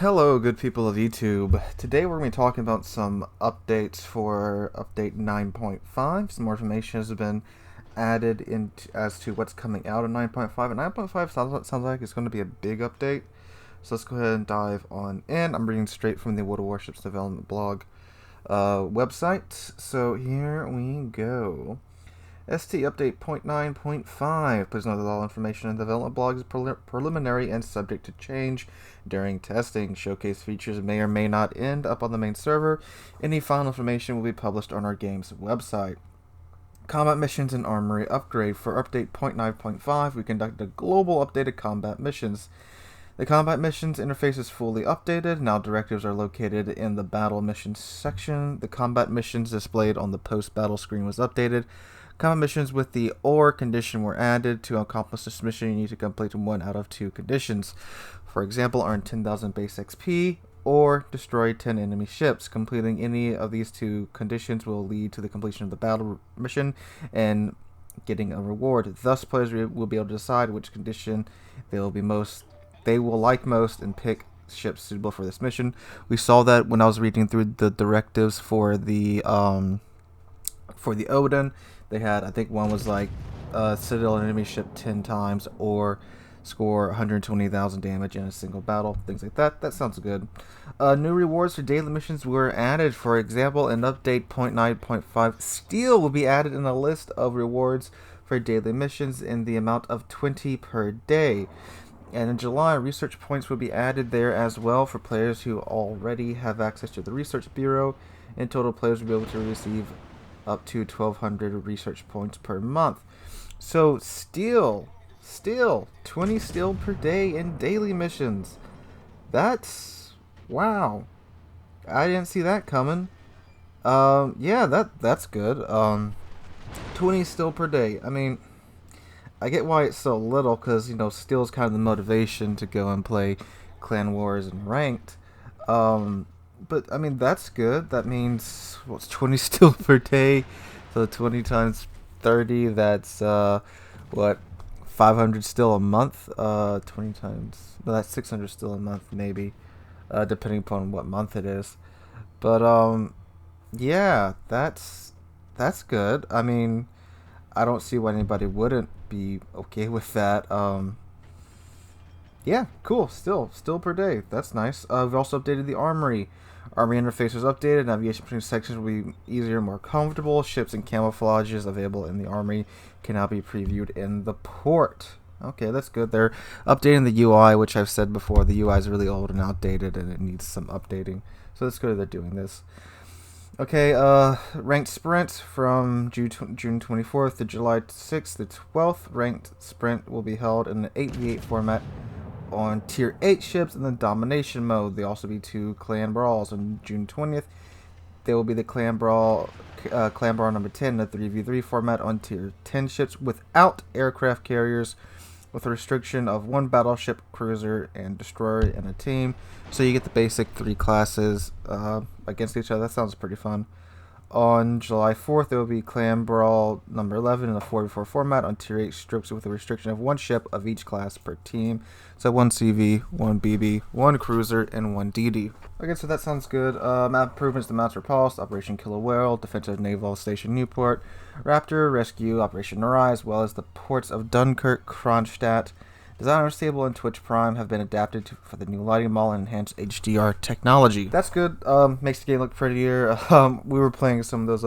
Hello, good people of YouTube. Today we're going to be talking about some updates for update 9.5. Some more information has been added in as to what's coming out in 9.5. And 9.5 sounds like it's going to be a big update. So let's go ahead and dive on in. I'm reading straight from the World of Warships development blog website. So here we go. ST Update 0.9.5. Please note that all information in the development blog is preliminary and subject to change during testing. Showcase features may or may not end up on the main server. Any final information will be published on our game's website. Combat missions and Armory upgrade. For Update 0.9.5, we conducted a global update of combat missions. The combat missions interface is fully updated. Now directives are located in the battle missions section. The combat missions displayed on the post-battle screen was updated. Combat missions with the OR condition were added. To accomplish this mission, you need to complete one out of two conditions. For example, earn 10,000 base XP or destroy 10 enemy ships. Completing any of these two conditions will lead to the completion of the battle mission and getting a reward. Thus, players will be able to decide which condition they will like most and pick ships suitable for this mission. We saw that when I was reading through the directives for the Odin. They had, I think one was like citadel enemy ship 10 times or score 120,000 damage in a single battle, things like that. That sounds good. New rewards for daily missions were added. For example, in update 0.9.5, steel will be added in a list of rewards for daily missions in the amount of 20 per day. And in July, research points will be added there as well for players who already have access to the research bureau. In total, players will be able to receive up to 1,200 research points per month. So steel, 20 steel per day in daily missions. That's, wow. I didn't see that coming. Yeah, that's good. 20 steel per day. I mean, I get why it's so little, because, steel is kind of the motivation to go and play Clan Wars and Ranked. But, I mean, that's good. That means, what's 20 steel per day? So 20 times 30, that's, 500 steel a month? 20 times, well, that's 600 steel a month, maybe, depending upon what month it is. But, yeah, that's good. I mean, I don't see why anybody wouldn't be okay with that. Yeah, cool. Still per day. That's nice. We've also updated the Armory. Armory interface was updated. Navigation between sections will be easier and more comfortable. Ships and camouflages available in the Armory can now be previewed in the port. Okay, that's good. They're updating the UI, which I've said before. The UI is really old and outdated, and it needs some updating. So it's good that they're doing this. Okay, ranked sprint from June 24th to July 6th to 12th. Ranked sprint will be held in an 8v8 format on tier 8 ships in the domination mode. There will also be 2 clan brawls on June 20th. There will be the clan brawl number 10 in the 3v3 format on tier 10 ships without aircraft carriers, with a restriction of 1 battleship, cruiser, and destroyer in a team. So you get the basic 3 classes against each other. That sounds pretty fun. On July 4th, there will be Clan Brawl number 11 in a 4v4 format on tier 8 strips with a restriction of 1 ship of each class per team. So 1 CV, 1 BB, 1 cruiser, and 1 DD. Okay, so that sounds good. Map improvements to Mounts Repulsed, Operation Killer Whale, Defensive Naval Station Newport, Raptor, Rescue, Operation Arise, as well as the ports of Dunkirk, Kronstadt, Designer Stable, and Twitch Prime have been adapted for the new lighting model and enhanced HDR technology. That's good. Makes the game look prettier. We were playing some of those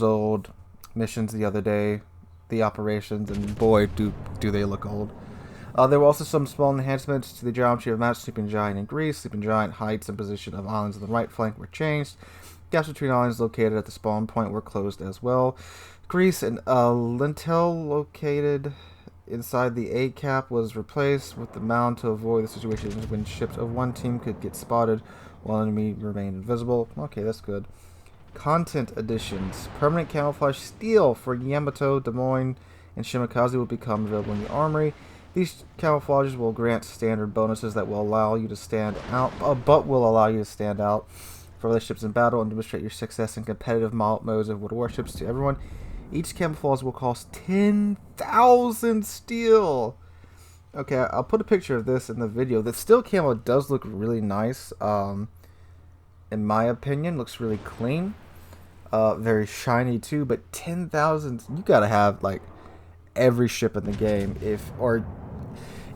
old missions the other day, the operations, and boy, do they look old. There were also some small enhancements to the geometry of maps. Sleeping Giant in Greece, Sleeping Giant heights and position of islands on the right flank were changed. Gaps between islands located at the spawn point were closed as well. Greece and Lintel located inside the A cap was replaced with the mound to avoid the situations when ships of one team could get spotted while enemy remained invisible. Okay, that's good. Content additions. Permanent camouflage steel for Yamato, Des Moines, and Shimakaze will become available in the Armory. These camouflages will grant standard bonuses that will allow you to stand out, for other ships in battle and demonstrate your success in competitive modes of World Warships to everyone. Each camouflage will cost 10,000 steel. Okay, I'll put a picture of this in the video. The steel camo does look really nice. In my opinion, looks really clean. Very shiny too. But 10,000, you gotta have like every ship in the game.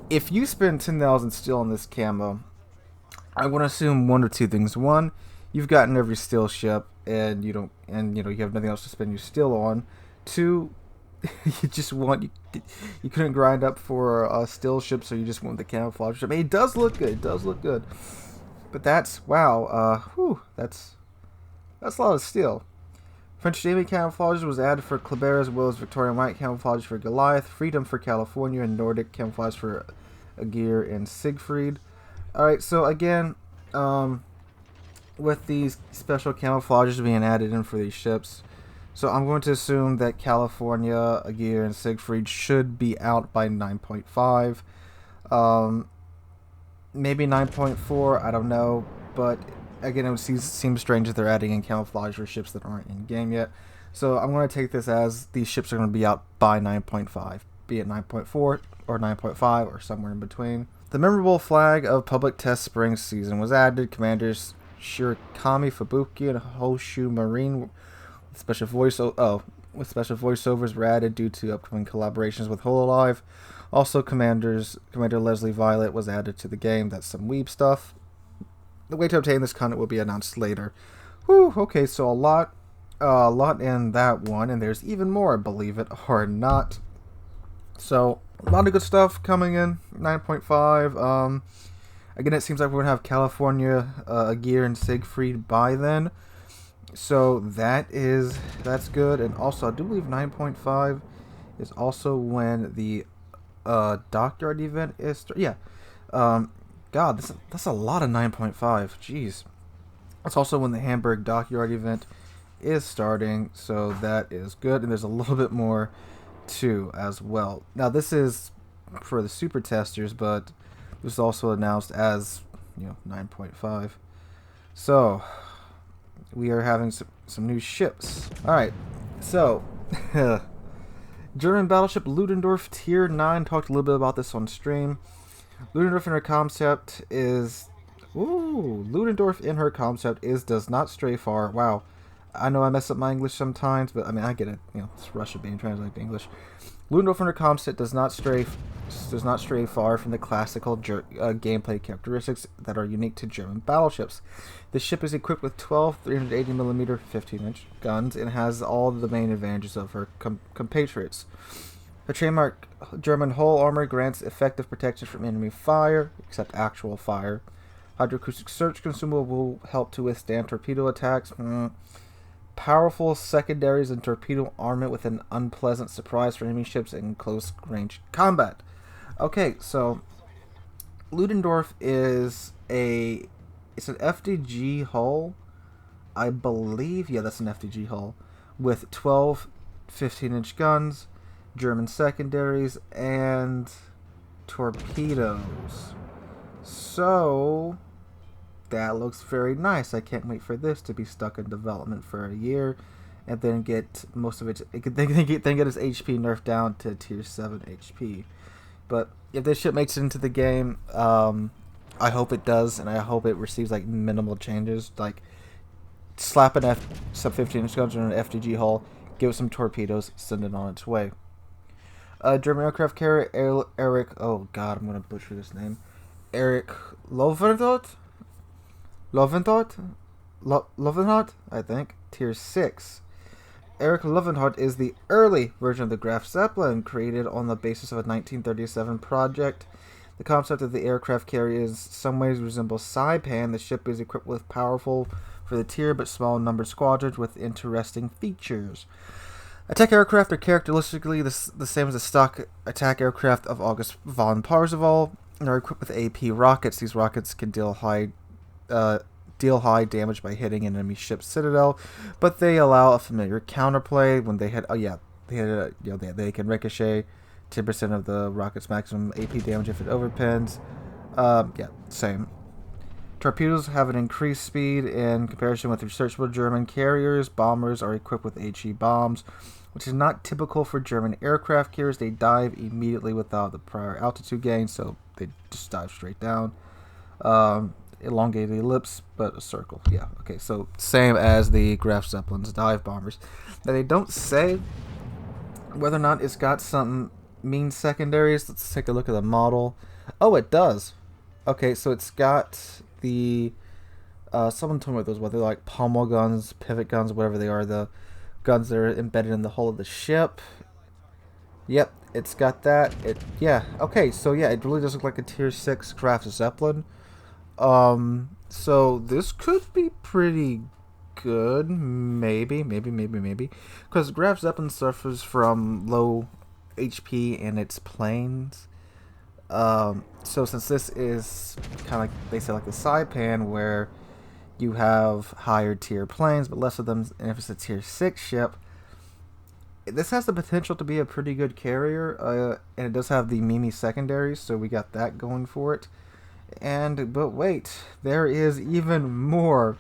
If you spend 10,000 steel on this camo, I want to assume one or two things. One, you've gotten every steel ship, and you have nothing else to spend your steel on. Two, you just want you couldn't grind up for a steel ship, so you just want the camouflage ship. I mean, it does look good. It does look good. But that's wow. That's a lot of steel. French Navy camouflage was added for Kleber, as well as Victorian White camouflage for Goliath, Freedom for California, and Nordic camouflage for Aegir and Siegfried. Alright, so again, with these special camouflages being added in for these ships, so I'm going to assume that California, Aegir, and Siegfried should be out by 9.5. Maybe 9.4, I don't know, but again, it would seem strange that they're adding in camouflage for ships that aren't in game yet. So I'm going to take this as these ships are going to be out by 9.5, be it 9.4 or 9.5 or somewhere in between. The memorable flag of public test spring season was added. Commanders Shirokami Fubuki and Hoshu Marine with special voiceovers were added due to upcoming collaborations with Hololive. Also, Commander Leslie Violet was added to the game. That's some weeb stuff. The way to obtain this content will be announced later. Whew, okay, so a lot in that one, and there's even more, believe it or not. So, a lot of good stuff coming in. 9.5. Again, it seems like we're going to have California, Aegir, and Siegfried by then. So, that's good. And also, I do believe 9.5 is also when the Dockyard event is... Yeah. God, that's a lot of 9.5. Jeez. That's also when the Hamburg Dockyard event is starting, so that is good. And there's a little bit more too as well. Now this is for the super testers, but this is also announced as 9.5. So we are having some new ships. All right, so German battleship Ludendorff Tier 9. Talked a little bit about this on stream. Ludendorff in her concept is... Ludendorff in her concept does not stray far. Wow. I know I mess up my English sometimes, but I mean, I get it. It's Russian being translated to English. Ludendorff in her concept does not stray far from the classical gameplay characteristics that are unique to German battleships. The ship is equipped with 12 380mm 15-inch guns and has all the main advantages of her compatriots. The trademark German hull armor grants effective protection from enemy fire, except actual fire. Hydroacoustic search consumable will help to withstand torpedo attacks. Powerful secondaries and torpedo armament with an unpleasant surprise for enemy ships in close range combat. Okay, so Ludendorff it's an FDG hull, I believe. Yeah, that's an FDG hull with 12 15-inch guns, German secondaries, and torpedoes. So that looks very nice. I can't wait for this to be stuck in development for a year, and then get most of its its HP nerfed down to tier 7 HP. But if this ship makes it into the game, I hope it does, and I hope it receives like minimal changes. Like slap some 15-inch guns on an FDG hull, give it some torpedoes, send it on its way. German aircraft carrier Eric. Oh God, I'm gonna butcher this name. Eric Löwenthal, I think, tier 6. Eric Löwenthal is the early version of the Graf Zeppelin, created on the basis of a 1937 project. The concept of the aircraft carrier in some ways resembles Saipan. The ship is equipped with powerful for the tier but small numbered squadrons with interesting features. Attack aircraft are characteristically the same as the stock attack aircraft of August von Parzival, and are equipped with AP rockets. These rockets can deal high damage by hitting an enemy ship's citadel, but they allow a familiar counterplay when they hit. They can ricochet 10% of the rocket's maximum AP damage if it overpins. Same. Torpedoes have an increased speed in comparison with researchable German carriers. Bombers are equipped with HE bombs, which is not typical for German aircraft carriers. They dive immediately without the prior altitude gain, so they just dive straight down. Elongated ellipse, but a circle. Yeah, okay, so same as the Graf Zeppelin's dive bombers. Now, they don't say whether or not it's got some mean secondaries. Let's take a look at the model. Oh, it does. Okay, so it's got the... someone told me what those were. They're like pommel guns, pivot guns, whatever they are. The guns that are embedded in the hull of the ship. Yep, it's got that. Yeah, okay, so yeah, it really does look like a Tier 6 Graf Zeppelin. So this could be pretty good, maybe, because Graf Zeppelin suffers from low HP in its planes. So since this is kind of like, they say, like the Saipan, where you have higher tier planes, but less of them, and if it's a Tier 6 ship, this has the potential to be a pretty good carrier, and it does have the Mimi secondaries, so we got that going for it. But wait, there is even more.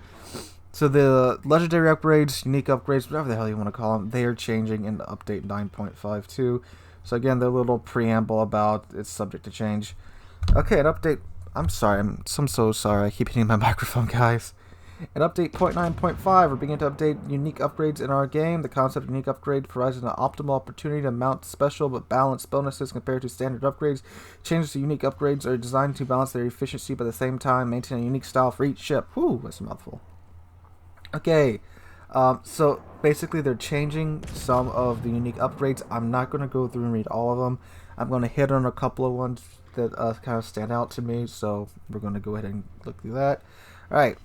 So the legendary upgrades, unique upgrades, whatever the hell you want to call them, they are changing in update 9.52. So again, the little preamble about it's subject to change. Okay, an update. I'm sorry, I'm so sorry. I keep hitting my microphone, guys. In update 0.9.5, we're beginning to update unique upgrades in our game. The concept of unique upgrade provides an optimal opportunity to mount special but balanced bonuses compared to standard upgrades. Changes to unique upgrades are designed to balance their efficiency, but at the same time maintain a unique style for each ship. Whew, that's a mouthful. Okay, so basically they're changing some of the unique upgrades. I'm not going to go through and read all of them. I'm going to hit on a couple of ones that kind of stand out to me, so we're going to go ahead and look through that. Alright.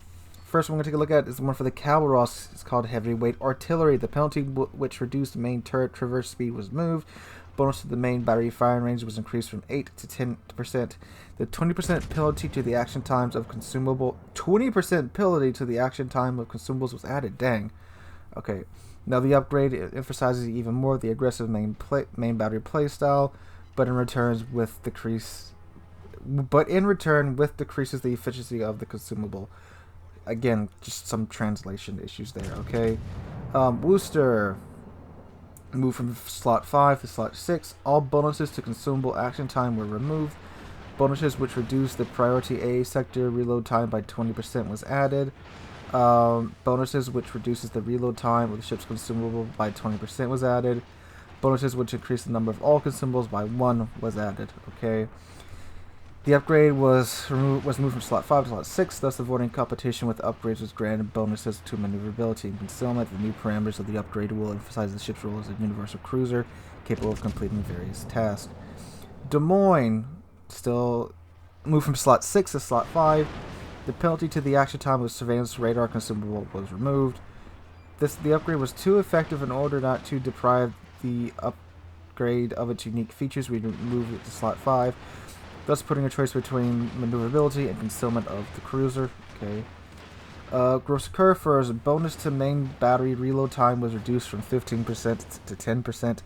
First one we're going to take a look at is the one for the Cavalros. It's called Heavyweight Artillery. The penalty which reduced the main turret traverse speed was moved. Bonus to the main battery firing range was increased from 8 to 10%. The 20% penalty to the action times of consumable... 20% penalty to the action time of consumables was added. Dang. Okay. Now the upgrade emphasizes even more the aggressive main battery playstyle, but in return decreases the efficiency of the consumable. Again, just some translation issues there, okay? Wooster. Moved from slot 5 to slot 6. All bonuses to consumable action time were removed. Bonuses which reduced the priority A sector reload time by 20% was added. Bonuses which reduces the reload time of the ship's consumable by 20% was added. Bonuses which increase the number of all consumables by 1 was added, okay? The upgrade was moved from slot 5 to slot 6, thus avoiding competition with upgrades was granted bonuses to maneuverability and concealment. The new parameters of the upgrade will emphasize the ship's role as a universal cruiser, capable of completing various tasks. Des Moines, still moved from slot 6 to slot 5. The penalty to the action time of surveillance radar consumable was removed. The upgrade was too effective in order not to deprive the upgrade of its unique features. We moved it to slot 5. Thus putting a choice between maneuverability and concealment of the cruiser. Okay. Gross Curfers, bonus to main battery reload time was reduced from 15% to 10%.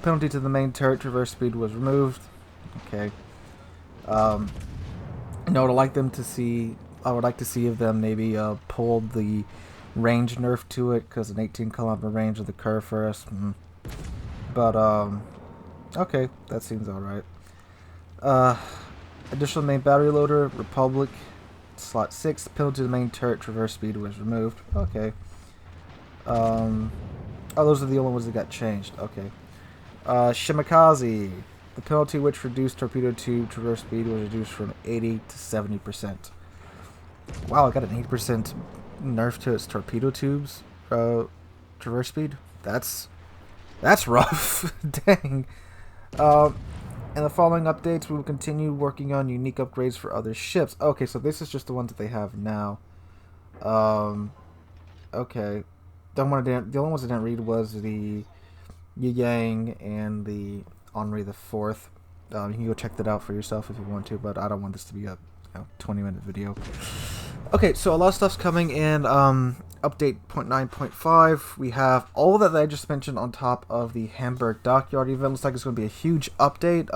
Penalty to the main turret traverse speed was removed. Okay. I would like to see if them maybe pulled the range nerf to it, because an 18-kilometer range of the Curfers. But okay, that seems alright. Additional main battery loader, Republic, slot 6. Penalty to the main turret traverse speed was removed. Okay. Oh, those are the only ones that got changed. Okay. Shimakaze. The penalty which reduced torpedo tube traverse speed was reduced from 80 to 70%. Wow, I got an 8% nerf to its torpedo tubes traverse speed. That's rough. Dang. In the following updates, we will continue working on unique upgrades for other ships. Okay, so this is just the ones that they have now. Okay. The only ones I didn't read was the Yang and the Armory the 4th. You can go check that out for yourself if you want to, but I don't want this to be a 20-minute video. Okay, so a lot of stuff's coming in update 0.9.5. We have all that I just mentioned on top of the Hamburg Dockyard event. Looks like it's going to be a huge update.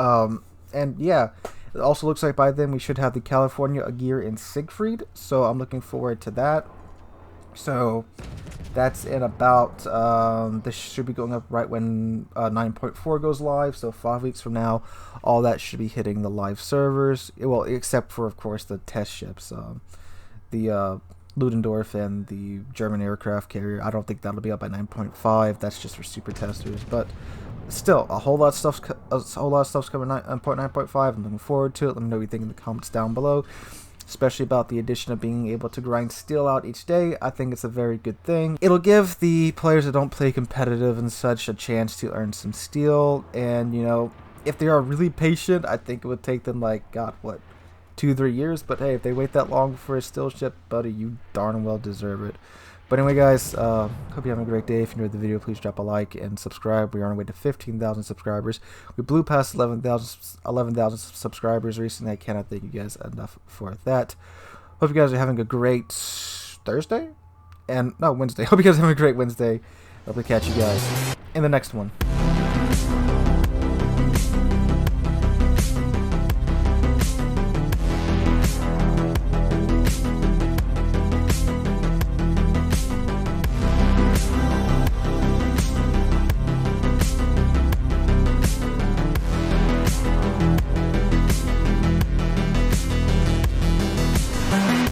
And yeah, It also looks like by then we should have the California gear in Siegfried, so I'm looking forward to that. So that's in about, this should be going up right when 9.4 goes live, so 5 weeks from now, all that should be hitting the live servers, well, except for, of course, the test ships, the Ludendorff and the German aircraft carrier. I don't think that'll be up by 9.5, that's just for super testers, but still, a whole lot of stuff's coming 9.9.5. I'm looking forward to it. Let me know what you think in the comments down below, especially about the addition of being able to grind steel out each day. I think it's a very good thing. It'll give the players that don't play competitive and such a chance to earn some steel, and, you know, if they are really patient, I think it would take them, like, God, what, 2-3 years? But hey, if they wait that long for a steel ship, buddy, you darn well deserve it. But anyway, guys, hope you're having a great day. If you enjoyed the video, please drop a like and subscribe. We are on our way to 15,000 subscribers. We blew past 11,000 subscribers recently. I cannot thank you guys enough for that. Hope you guys are having a great Thursday? And, no, Wednesday. Hope you guys are having a great Wednesday. Hope to catch you guys in the next one.